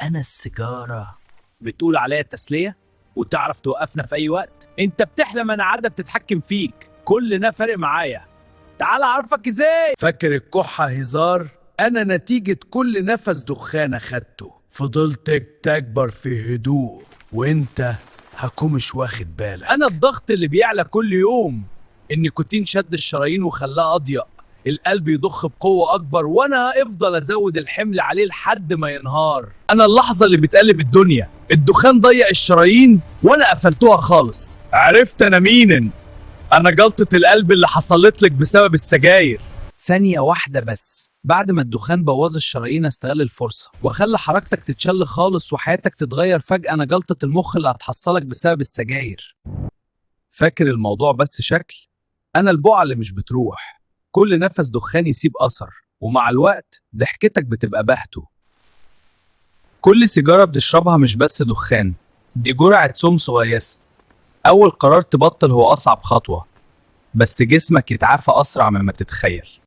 أنا السيجارة. بتقول عليا تسلية وتعرف توقفنا في أي وقت؟ أنت بتحلم، أنا عادة بتتحكم فيك، كل ده فارق معايا. تعال أعرفك إزاي. فاكر الكحة هزار؟ أنا نتيجة كل نفس دخان أخدته فضلت تكبر في هدوء، وانت هكون مش واخد بالك. أنا الضغط اللي بيعلى كل يوم، النيكوتين شد الشرايين وخلاها أضيق، القلب يضخ بقوة أكبر، وأنا أفضل أزود الحمل عليه لحد ما ينهار. أنا اللحظة اللي بتقلب الدنيا، الدخان ضيق الشرايين وأنا قفلتوها خالص. عرفت أنا مين؟ أنا جلطة القلب اللي حصلت لك بسبب السجاير. ثانية واحدة بس، بعد ما الدخان بوظ الشرايين استغل الفرصة وخلى حركتك تتشل خالص وحياتك تتغير فجأة. أنا جلطة المخ اللي هتحصلك بسبب السجاير. فاكر الموضوع بس شكل؟ أنا البقعة اللي مش بتروح، كل نفس دخان يسيب أثر، ومع الوقت ضحكتك بتبقى بهته. كل سيجارة بتشربها مش بس دخان، دي جرعة سم صغيرة. أول قرار تبطل هو أصعب خطوة، بس جسمك يتعافى أسرع مما تتخيل.